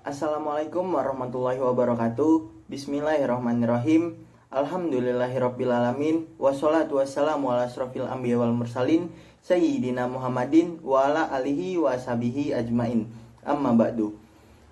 Assalamualaikum warahmatullahi wabarakatuh. Bismillahirrahmanirrahim. Alhamdulillahirrabbilalamin. Wassalatu wassalamu ala asrofil anbiya wal mursalin Sayyidina Muhammadin wa ala alihi wa ashabihi ajmain. Amma ba'du.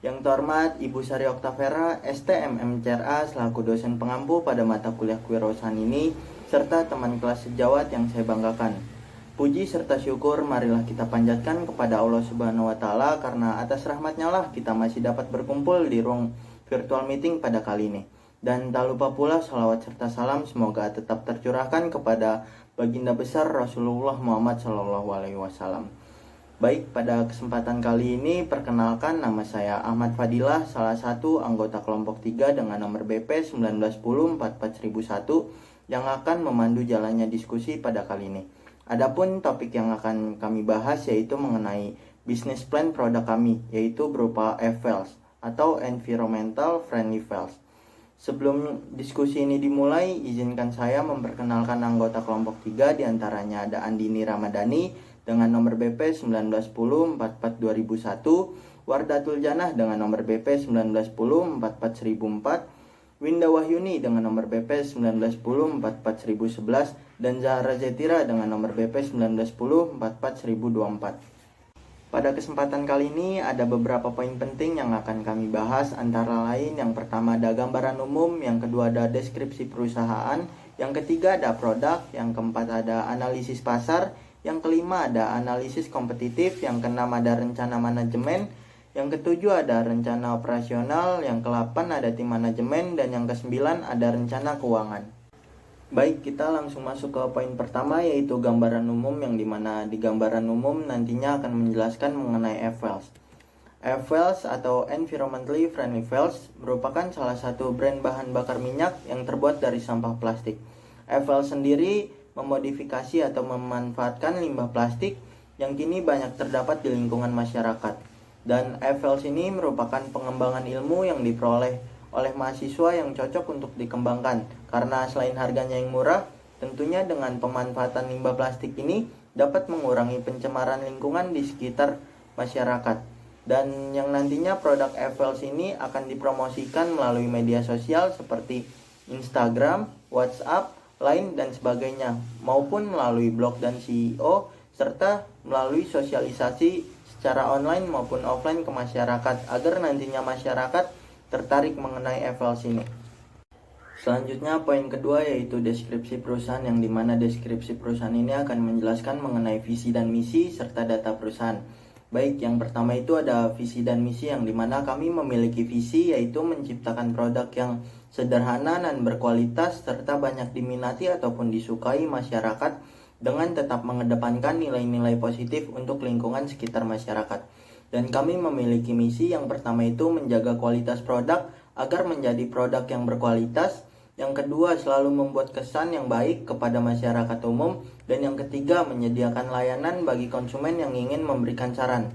Yang terhormat Ibu Sari Oktavera, STMM CRA selaku dosen pengampu pada mata kuliah kewirausahaan ini, serta teman kelas sejawat yang saya banggakan. Puji serta syukur marilah kita panjatkan kepada Allah Subhanahu wa Ta'ala, karena atas rahmatnya lah kita masih dapat berkumpul di ruang virtual meeting pada kali ini. Dan tak lupa pula salawat serta salam semoga tetap tercurahkan kepada baginda besar Rasulullah Muhammad SAW. Baik, pada kesempatan kali ini perkenalkan, nama saya Ahmad Fadilah, salah satu anggota kelompok 3 dengan nomor BP 1910 44001 yang akan memandu jalannya diskusi pada kali ini. Adapun topik yang akan kami bahas yaitu mengenai business plan produk kami, yaitu berupa EFVELS atau Environmental Friendly Valves. Sebelum diskusi ini dimulai, izinkan saya memperkenalkan anggota kelompok 3, diantaranya ada Andini Ramadhani dengan nomor BP 1910 44001, Wardatul Janah dengan nomor BP 1910 44004, Winda Wahyuni dengan nomor BP 1910 44011, dan Zahra Zetira dengan nomor BP 1910 44024. Pada kesempatan kali ini ada beberapa poin penting yang akan kami bahas, antara lain yang pertama ada gambaran umum, yang kedua ada deskripsi perusahaan, yang ketiga ada produk, yang keempat ada analisis pasar, yang kelima ada analisis kompetitif, yang keenam ada rencana manajemen, yang ketujuh ada rencana operasional, yang ke-8 ada tim manajemen, dan yang ke-9 ada rencana keuangan. Baik, kita langsung masuk ke poin pertama, yaitu gambaran umum, yang dimana di gambaran umum nantinya akan menjelaskan mengenai EFVELS. EFVELS atau Environmentally Friendly Valves merupakan salah satu brand bahan bakar minyak yang terbuat dari sampah plastik. EFVELS sendiri memodifikasi atau memanfaatkan limbah plastik yang kini banyak terdapat di lingkungan masyarakat. Dan EFVELS ini merupakan pengembangan ilmu yang diperoleh oleh mahasiswa yang cocok untuk dikembangkan, karena selain harganya yang murah, tentunya dengan pemanfaatan limbah plastik ini dapat mengurangi pencemaran lingkungan di sekitar masyarakat. Dan yang nantinya produk EFVELS ini akan dipromosikan melalui media sosial seperti Instagram, WhatsApp, Line, dan sebagainya, maupun melalui blog dan CEO, serta melalui sosialisasi secara online maupun offline ke masyarakat, agar nantinya masyarakat tertarik mengenai EFVELS ini. Selanjutnya poin kedua yaitu deskripsi perusahaan, yang dimana deskripsi perusahaan ini akan menjelaskan mengenai visi dan misi serta data perusahaan. Baik, yang pertama itu ada visi dan misi, yang dimana kami memiliki visi yaitu menciptakan produk yang sederhana dan berkualitas serta banyak diminati ataupun disukai masyarakat, dengan tetap mengedepankan nilai-nilai positif untuk lingkungan sekitar masyarakat. Dan kami memiliki misi, yang pertama itu menjaga kualitas produk agar menjadi produk yang berkualitas. Yang kedua, selalu membuat kesan yang baik kepada masyarakat umum. Dan yang ketiga, menyediakan layanan bagi konsumen yang ingin memberikan saran.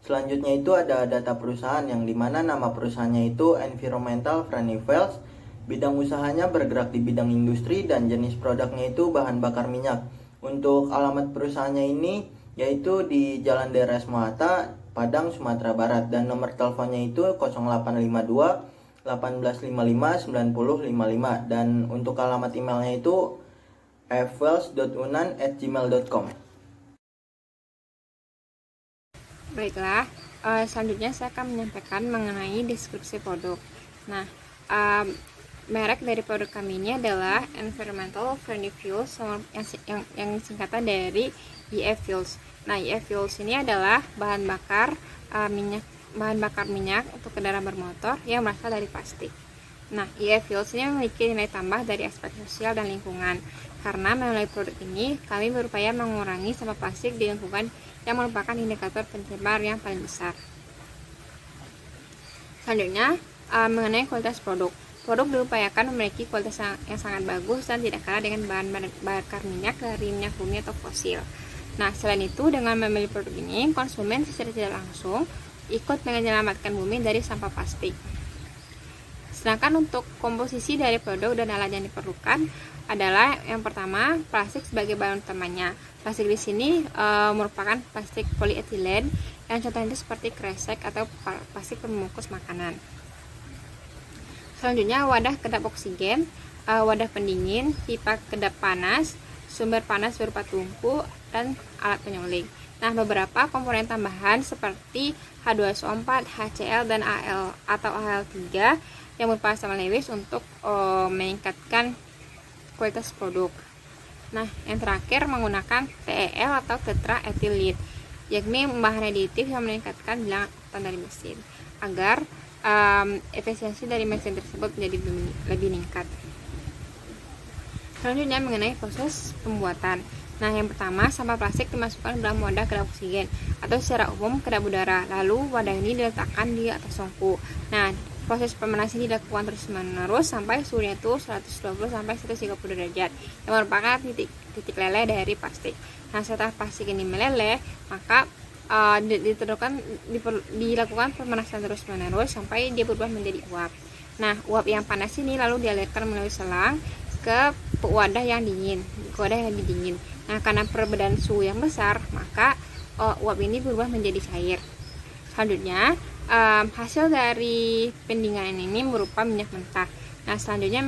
Selanjutnya itu ada data perusahaan, yang dimana nama perusahaannya itu Environmental Friendly Valves. Bidang usahanya bergerak di bidang industri dan jenis produknya itu bahan bakar minyak. Untuk alamat perusahaannya ini yaitu di Jalan Daerah Mahata, Padang, Sumatera Barat, dan nomor teleponnya itu 0852 1855 9055, dan untuk alamat emailnya itu evels.unan@gmail.com. Baiklah, selanjutnya saya akan menyampaikan mengenai deskripsi produk. Nah, merek dari produk kami ini adalah Environmental Friendly Fuels, yang singkatan dari EFVELS. Nah, EFVELS ini adalah bahan bakar minyak untuk kendaraan bermotor yang berasal dari plastik. Nah, EFVELS ini memiliki nilai tambah dari aspek sosial dan lingkungan, karena melalui produk ini kami berupaya mengurangi sampah plastik di lingkungan yang merupakan indikator pencemar yang paling besar. Selanjutnya, mengenai kualitas produk. Produk diupayakan memiliki kualitas yang sangat bagus dan tidak kalah dengan bahan bakar minyak dari minyak bumi atau fosil. Nah, selain itu, dengan memilih produk ini, konsumen secara tidak langsung ikut menyelamatkan bumi dari sampah plastik. Sedangkan untuk komposisi dari produk dan alat yang diperlukan adalah yang pertama, plastik sebagai bahan utamanya. Plastik di sini merupakan plastik polietilen Yang contohnya itu seperti kresek atau plastik pembungkus makanan. Selanjutnya wadah kedap oksigen, wadah pendingin, pipa kedap panas, sumber panas berupa tungku, dan alat penyuling. Nah, beberapa komponen tambahan seperti H2SO4, HCl, dan Al atau Al3 yang merupakan asam Lewis untuk meningkatkan kualitas produk. Nah, yang terakhir menggunakan TEL atau tetraethyl, yakni bahan aditif yang meningkatkan bilangan oktan dari mesin agar efisiensi dari mesin tersebut menjadi lebih meningkat. Selanjutnya mengenai proses pembuatan. Nah, yang pertama, sampah plastik dimasukkan dalam wadah kedap oksigen atau secara umum kedap udara. Lalu wadah ini diletakkan di atas tungku. Nah, proses pemanasan dilakukan terus-menerus sampai suhunya itu 120 sampai 130 derajat yang merupakan titik leleh dari plastik. Nah, setelah plastik ini meleleh, maka dilakukan pemanasan terus-menerus sampai dia berubah menjadi uap. Nah, uap yang panas ini lalu dialirkan melalui selang ke wadah yang dingin, Nah, karena perbedaan suhu yang besar, maka uap ini berubah menjadi cair. Selanjutnya, hasil dari pendinginan ini berupa minyak mentah. Nah, selanjutnya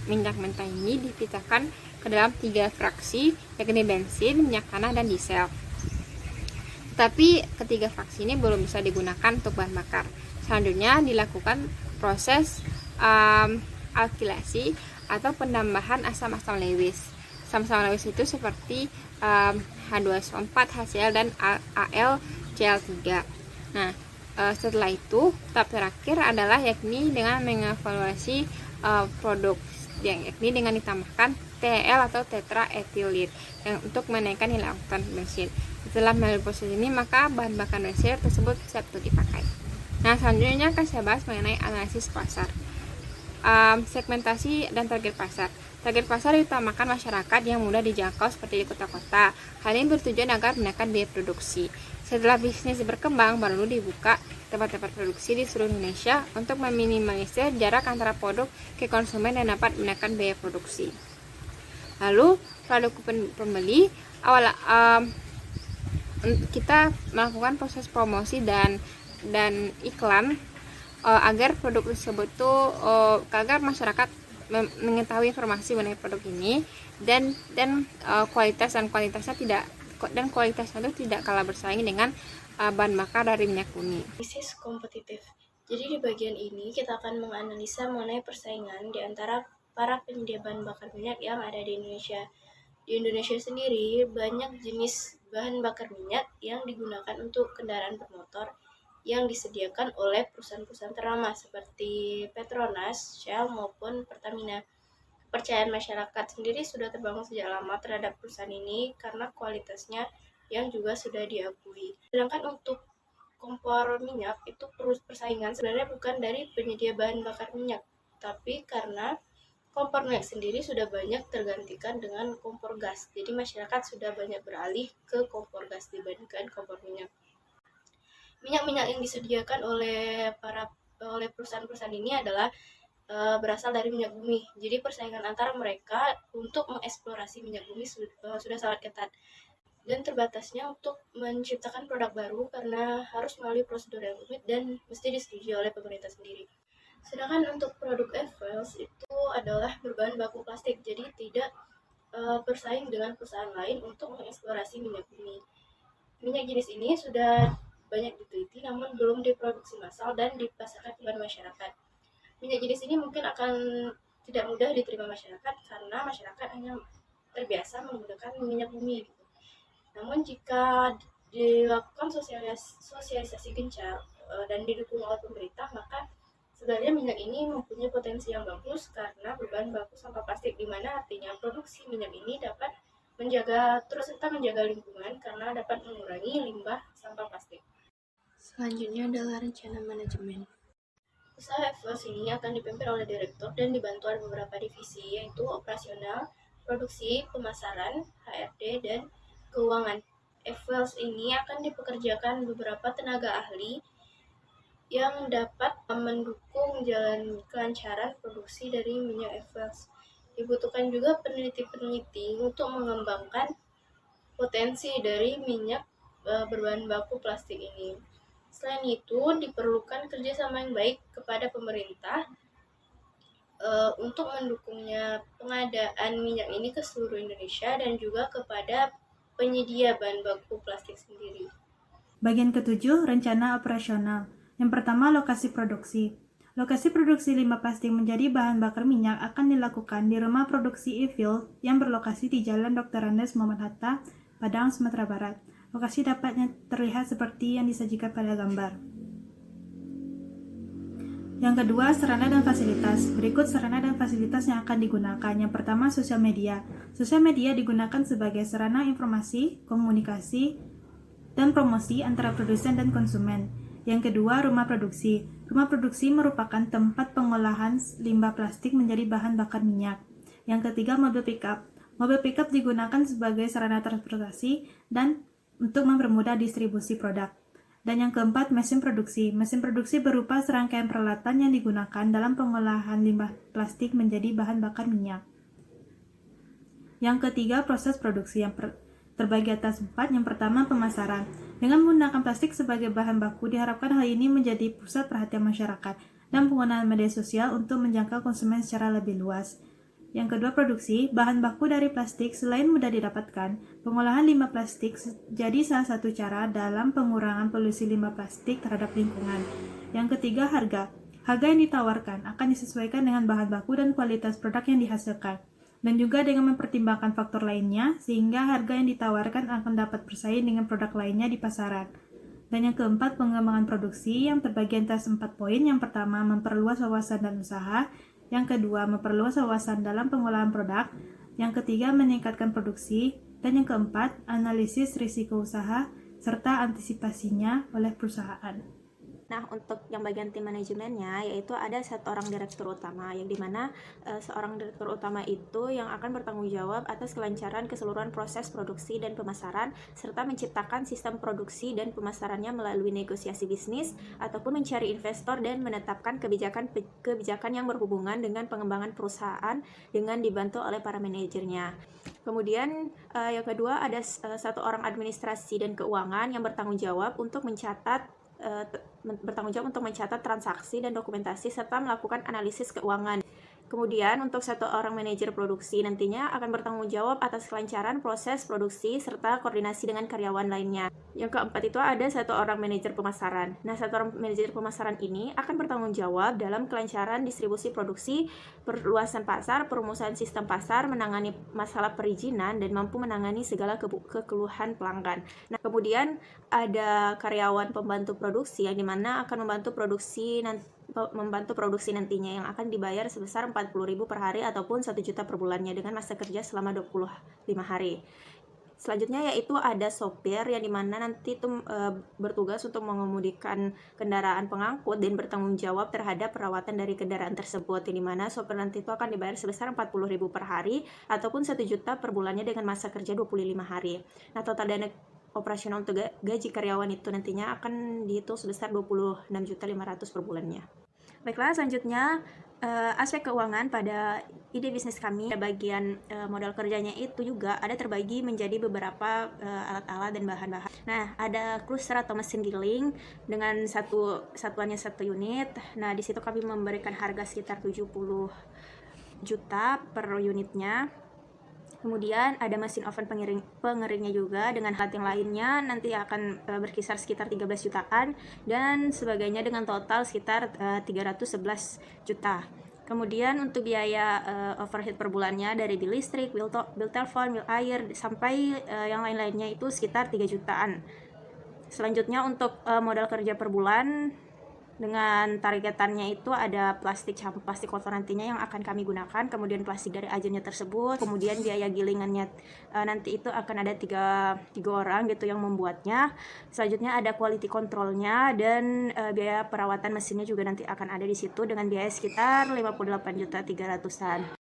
minyak mentah ini dipecahkan ke dalam 3 fraksi, yakni bensin, minyak tanah, dan diesel. Tapi ketiga fraksi ini belum bisa digunakan untuk bahan bakar. Selanjutnya dilakukan proses alkilasi atau penambahan asam-asam Lewis. Asam-asam Lewis itu seperti H2SO4, HCl, dan AlCl3. Nah, setelah itu tahap terakhir adalah yakni dengan mengevaluasi produk, yakni dengan ditambahkan TEL atau tetraethyl yang untuk menaikkan nilai oktan bensin. Setelah melalui proses ini, maka bahan bakar bensin tersebut siap untuk dipakai. Nah, selanjutnya akan saya bahas mengenai analisis pasar. Segmentasi dan target pasar. Target pasar diutamakan masyarakat yang mudah dijangkau seperti di kota-kota. Hal ini bertujuan agar menekan biaya produksi. Setelah bisnis berkembang, baru dibuka tempat-tempat produksi di seluruh Indonesia untuk meminimalisir jarak antara produk ke konsumen dan dapat menekan biaya produksi. Lalu, produk pembeli, kita melakukan proses promosi dan iklan agar produk tersebut agar masyarakat mengetahui informasi mengenai produk ini dan kualitasnya itu tidak kalah bersaing dengan bahan bakar dari minyak bumi. Analisis kompetitif. Jadi di bagian ini kita akan menganalisa mengenai persaingan di antara para penyedia bahan bakar minyak yang ada di Indonesia. Di Indonesia sendiri banyak jenis bahan bakar minyak yang digunakan untuk kendaraan bermotor yang disediakan oleh perusahaan-perusahaan ternama seperti Petronas, Shell, maupun Pertamina. Kepercayaan masyarakat sendiri sudah terbangun sejak lama terhadap perusahaan ini karena kualitasnya yang juga sudah diakui. Sedangkan untuk kompor minyak itu persaingan sebenarnya bukan dari penyedia bahan bakar minyak, tapi karena kompor minyak sendiri sudah banyak tergantikan dengan kompor gas. Jadi masyarakat sudah banyak beralih ke kompor gas dibandingkan kompor minyak. Minyak-minyak yang disediakan oleh perusahaan-perusahaan ini adalah berasal dari minyak bumi. Jadi persaingan antara mereka untuk mengeksplorasi minyak bumi sudah sangat ketat. Dan terbatasnya untuk menciptakan produk baru karena harus melalui prosedur yang rumit dan mesti disetujui oleh pemerintah sendiri. Sedangkan untuk produk F-Fuels itu adalah berbahan baku plastik, jadi tidak bersaing dengan perusahaan lain untuk mengeksplorasi minyak bumi. Minyak jenis ini sudah banyak diteliti namun belum diproduksi massal dan dipasarkan kepada masyarakat. Minyak jenis ini mungkin akan tidak mudah diterima masyarakat karena masyarakat hanya terbiasa menggunakan minyak bumi. Namun jika dilakukan sosialisasi gencar dan didukung oleh pemerintah, maka sebenarnya minyak ini mempunyai potensi yang bagus karena berbahan baku sampah plastik, di mana artinya produksi minyak ini dapat terus serta menjaga lingkungan karena dapat mengurangi limbah sampah plastik. Selanjutnya adalah rencana manajemen. Usaha F-Fuels ini akan dipimpin oleh direktur dan dibantu oleh beberapa divisi, yaitu operasional, produksi, pemasaran, HRD, dan keuangan. F-Fuels ini akan dipekerjakan beberapa tenaga ahli yang dapat mendukung jalan kelancaran produksi dari minyak F-Fuels. Dibutuhkan juga peneliti-peneliti untuk mengembangkan potensi dari minyak berbahan baku plastik ini. Selain itu, diperlukan kerjasama yang baik kepada pemerintah untuk mendukungnya pengadaan minyak ini ke seluruh Indonesia dan juga kepada penyedia bahan baku plastik sendiri. Bagian ketujuh, rencana operasional. Yang pertama, lokasi produksi. Lokasi produksi limbah plastik menjadi bahan bakar minyak akan dilakukan di rumah produksi e-fuel yang berlokasi di Jalan Dr. Andes Muhammad Hatta, Padang, Sumatera Barat. Lokasi dapatnya terlihat seperti yang disajikan pada gambar. Yang kedua, sarana dan fasilitas. Berikut sarana dan fasilitas yang akan digunakan. Yang pertama, sosial media. Sosial media digunakan sebagai sarana informasi, komunikasi, dan promosi antara produsen dan konsumen. Yang kedua, rumah produksi. Rumah produksi merupakan tempat pengolahan limbah plastik menjadi bahan bakar minyak. Yang ketiga, mobil pickup. Mobil pickup digunakan sebagai sarana transportasi dan untuk mempermudah distribusi produk. Dan yang keempat, mesin produksi. Mesin produksi berupa serangkaian peralatan yang digunakan dalam pengolahan limbah plastik menjadi bahan bakar minyak. Yang ketiga, proses produksi yang terbagi atas 4. Yang pertama, pemasaran. Dengan menggunakan plastik sebagai bahan baku, diharapkan hal ini menjadi pusat perhatian masyarakat dan penggunaan media sosial untuk menjangkau konsumen secara lebih luas. Yang kedua, produksi. Bahan baku dari plastik selain mudah didapatkan, pengolahan limbah plastik jadi salah satu cara dalam pengurangan polusi limbah plastik terhadap lingkungan. Yang ketiga, harga. Harga yang ditawarkan akan disesuaikan dengan bahan baku dan kualitas produk yang dihasilkan, dan juga dengan mempertimbangkan faktor lainnya, sehingga harga yang ditawarkan akan dapat bersaing dengan produk lainnya di pasaran. Dan yang keempat, pengembangan produksi yang terbagi atas 4 poin. Yang pertama, memperluas wawasan dan usaha. Yang kedua, memperluas wawasan dalam pengolahan produk. Yang ketiga, meningkatkan produksi. Dan yang keempat, analisis risiko usaha serta antisipasinya oleh perusahaan. Nah, untuk yang bagian tim manajemennya, yaitu ada 1 orang direktur utama, yang dimana seorang direktur utama itu yang akan bertanggung jawab atas kelancaran keseluruhan proses produksi dan pemasaran, serta menciptakan sistem produksi dan pemasarannya melalui negosiasi bisnis, ataupun mencari investor dan menetapkan kebijakan yang berhubungan dengan pengembangan perusahaan dengan dibantu oleh para manajernya. Kemudian yang kedua, ada 1 orang administrasi dan keuangan yang bertanggung jawab untuk mencatat transaksi dan dokumentasi serta melakukan analisis keuangan. Kemudian untuk 1 orang manajer produksi nantinya akan bertanggung jawab atas kelancaran proses produksi serta koordinasi dengan karyawan lainnya. Yang keempat itu ada 1 orang manajer pemasaran. Nah, 1 orang manajer pemasaran ini akan bertanggung jawab dalam kelancaran distribusi produksi, perluasan pasar, perumusan sistem pasar, menangani masalah perizinan, dan mampu menangani segala kekeluhan pelanggan. Nah, kemudian ada karyawan pembantu produksi yang dimana akan membantu produksi nantinya yang akan dibayar sebesar 40.000 per hari ataupun 1 juta per bulannya dengan masa kerja selama 25 hari. Selanjutnya yaitu ada sopir yang dimana nanti itu bertugas untuk mengemudikan kendaraan pengangkut dan bertanggung jawab terhadap perawatan dari kendaraan tersebut, yang dimana sopir nanti itu akan dibayar sebesar 40.000 per hari ataupun 1 juta per bulannya dengan masa kerja 25 hari. Nah, total dana operasional untuk gaji karyawan itu nantinya akan dihitung sebesar 26.500.000 per bulannya. Baiklah, selanjutnya aspek keuangan pada ide bisnis kami. Bagian modal kerjanya itu juga ada terbagi menjadi beberapa alat-alat dan bahan-bahan. Nah, ada cruiser atau mesin giling dengan satuannya 1 unit. Nah, di situ kami memberikan harga sekitar 70 juta per unitnya. Kemudian ada mesin oven pengeringnya juga dengan alat yang lainnya nanti akan berkisar sekitar 13 jutaan dan sebagainya dengan total sekitar 311 juta. Kemudian untuk biaya overhead per bulannya dari bil listrik, bil telepon, bil air sampai yang lain-lainnya itu sekitar 3 jutaan. Selanjutnya untuk modal kerja per bulan dengan targetannya itu ada plastik kotor nantinya yang akan kami gunakan, kemudian plastik dari ajennya tersebut, kemudian biaya gilingannya nanti itu akan ada tiga orang gitu yang membuatnya. Selanjutnya ada quality controlnya dan biaya perawatan mesinnya juga nanti akan ada di situ dengan biaya sekitar 58.300.000-an.